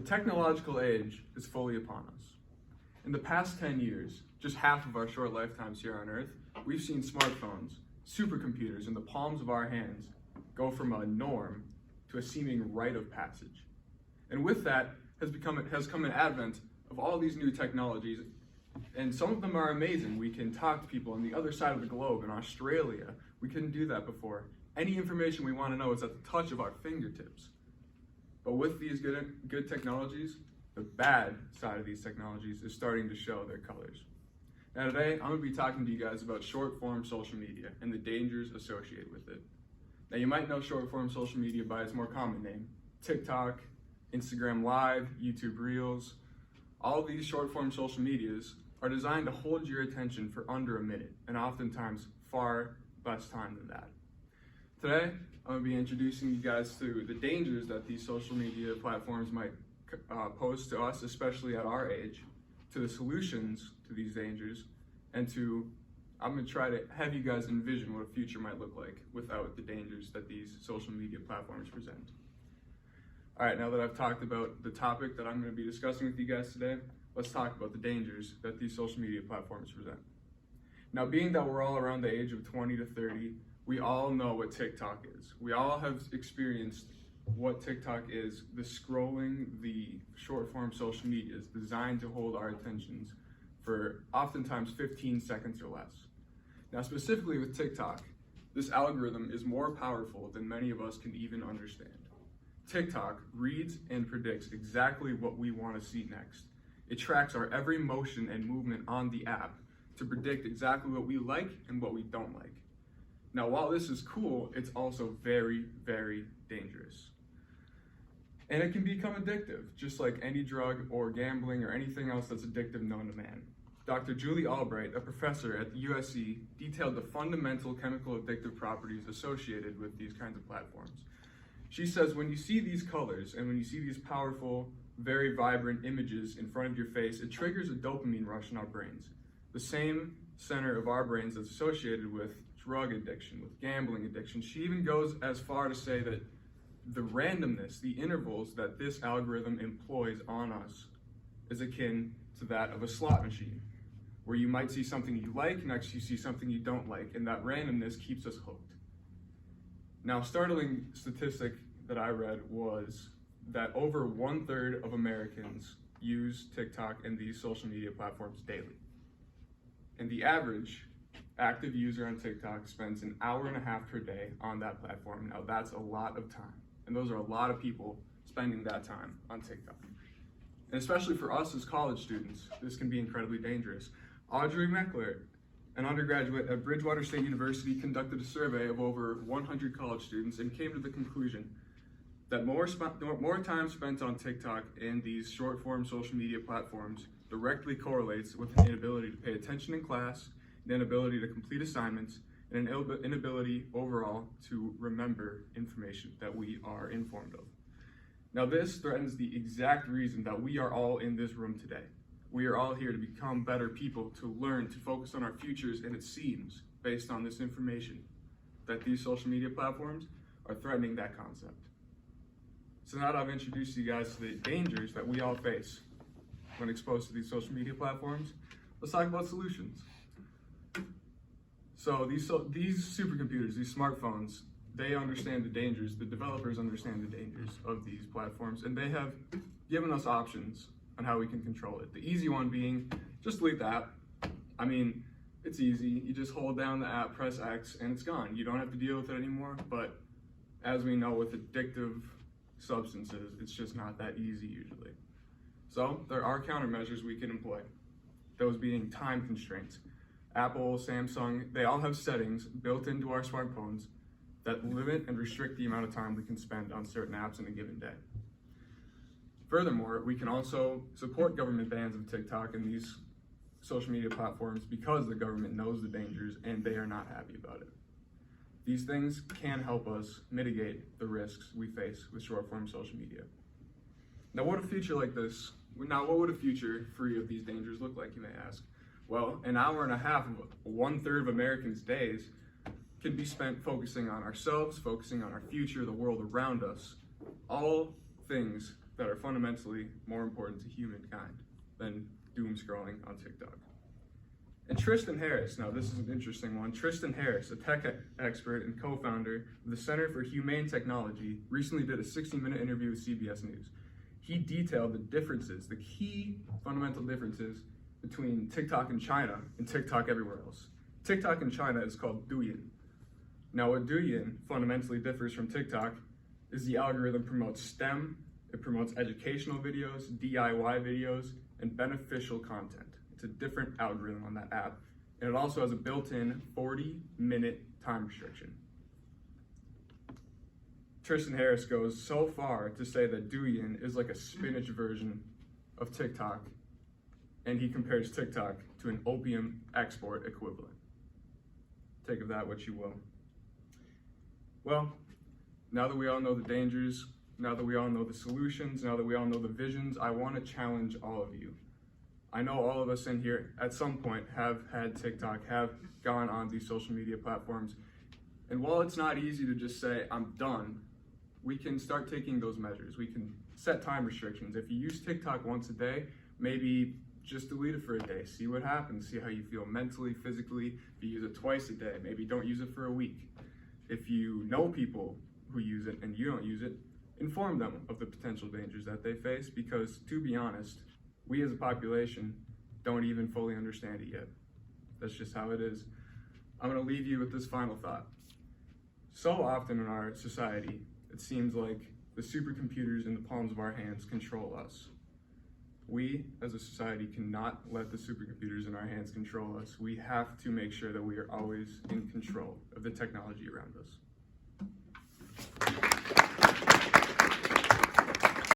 technological age is fully upon us. In the past 10 years, just half of our short lifetimes here on Earth, we've seen smartphones, supercomputers in the palms of our hands go from a norm to a seeming rite of passage. And with that has come an advent of all these new technologies, and some of them are amazing. We can talk to people on the other side of the globe in Australia. We couldn't do that before. Any information we want to know is at the touch of our fingertips. But with these good technologies, the bad side of these technologies is starting to show their colors. Now today, I'm going to be talking to you guys about short-form social media and the dangers associated with it. Now you might know short-form social media by its more common name, TikTok, Instagram Live, YouTube Reels. All of these short-form social medias are designed to hold your attention for under a minute, and oftentimes far less time than that. Today, I'm going to be introducing you guys to the dangers that these social media platforms might pose to us, especially at our age, to the solutions to these dangers, and I'm going to try to have you guys envision what a future might look like without the dangers that these social media platforms present. All right, now that I've talked about the topic that I'm going to be discussing with you guys today, let's talk about the dangers that these social media platforms present. Now, being that we're all around the age of 20 to 30, we all know what TikTok is. We all have experienced what TikTok is, the scrolling, the short form social media is designed to hold our attentions for oftentimes 15 seconds or less. Now, specifically with TikTok, this algorithm is more powerful than many of us can even understand. TikTok reads and predicts exactly what we want to see next. It tracks our every motion and movement on the app to predict exactly what we like and what we don't like. Now, while this is cool, it's also very, very dangerous. And it can become addictive, just like any drug or gambling or anything else that's addictive known to man. Dr. Julie Albright, a professor at the USC, detailed the fundamental chemical addictive properties associated with these kinds of platforms. She says when you see these colors and when you see these powerful, very vibrant images in front of your face, it triggers a dopamine rush in our brains. The same center of our brains that's associated with drug addiction, with gambling addiction. She even goes as far to say that the randomness, the intervals that this algorithm employs on us is akin to that of a slot machine, where you might see something you like, next you see something you don't like, and that randomness keeps us hooked. Now, a startling statistic that I read was that over 1/3 of Americans use TikTok and these social media platforms daily. And the average active user on TikTok spends an hour and a half per day on that platform. Now, that's a lot of time. And those are a lot of people spending that time on TikTok. And especially for us as college students, this can be incredibly dangerous. Audrey Meckler, an undergraduate at Bridgewater State University, conducted a survey of over 100 college students and came to the conclusion that more time spent on TikTok and these short-form social media platforms directly correlates with an inability to pay attention in class, an inability to complete assignments, and an inability overall to remember information that we are informed of. Now, this threatens the exact reason that we are all in this room today. We are all here to become better people, to learn, to focus on our futures, and it seems, based on this information, that these social media platforms are threatening that concept. So now that I've introduced you guys to the dangers that we all face when exposed to these social media platforms, let's talk about solutions. So these supercomputers, these smartphones, they understand the dangers, the developers understand the dangers of these platforms, and they have given us options on how we can control it. The easy one being, just delete the app. I mean, it's easy. You just hold down the app, press X, and it's gone. You don't have to deal with it anymore, but as we know with addictive substances, it's just not that easy usually. So there are countermeasures we can employ, those being time constraints. Apple, Samsung, they all have settings built into our smartphones that limit and restrict the amount of time we can spend on certain apps in a given day. Furthermore, we can also support government bans of TikTok and these social media platforms because the government knows the dangers and they are not happy about it. These things can help us mitigate the risks we face with short-form social media. Now, what would a future free of these dangers look like, you may ask? Well, an hour and a half of 1/3 of Americans' days can be spent focusing on ourselves, focusing on our future, the world around us, all things that are fundamentally more important to humankind than doom scrolling on TikTok. And Tristan Harris, now this is an interesting one. Tristan Harris, a tech expert and co-founder of the Center for Humane Technology, recently did a 60-minute interview with CBS News. He detailed the differences, the key fundamental differences between TikTok in China and TikTok everywhere else. TikTok in China is called Douyin. Now what Douyin fundamentally differs from TikTok is the algorithm promotes STEM, it promotes educational videos, DIY videos, and beneficial content. It's a different algorithm on that app. And it also has a built-in 40-minute time restriction. Tristan Harris goes so far to say that Douyin is like a spinach version of TikTok, and he compares TikTok to an opium export equivalent. Take of that what you will. Well, now that we all know the dangers, now that we all know the solutions, now that we all know the visions, I want to challenge all of you. I know all of us in here at some point have had TikTok, have gone on these social media platforms. And while it's not easy to just say, I'm done, we can start taking those measures. We can set time restrictions. If you use TikTok once a day, maybe just delete it for a day. See what happens. See how you feel mentally, physically. If you use it twice a day, maybe don't use it for a week. If you know people who use it and you don't use it, inform them of the potential dangers that they face, because to be honest, we as a population don't even fully understand it yet. That's just how it is. I'm going to leave you with this final thought. So often in our society, it seems like the supercomputers in the palms of our hands control us. We as a society cannot let the supercomputers in our hands control us. We have to make sure that we are always in control of the technology around us.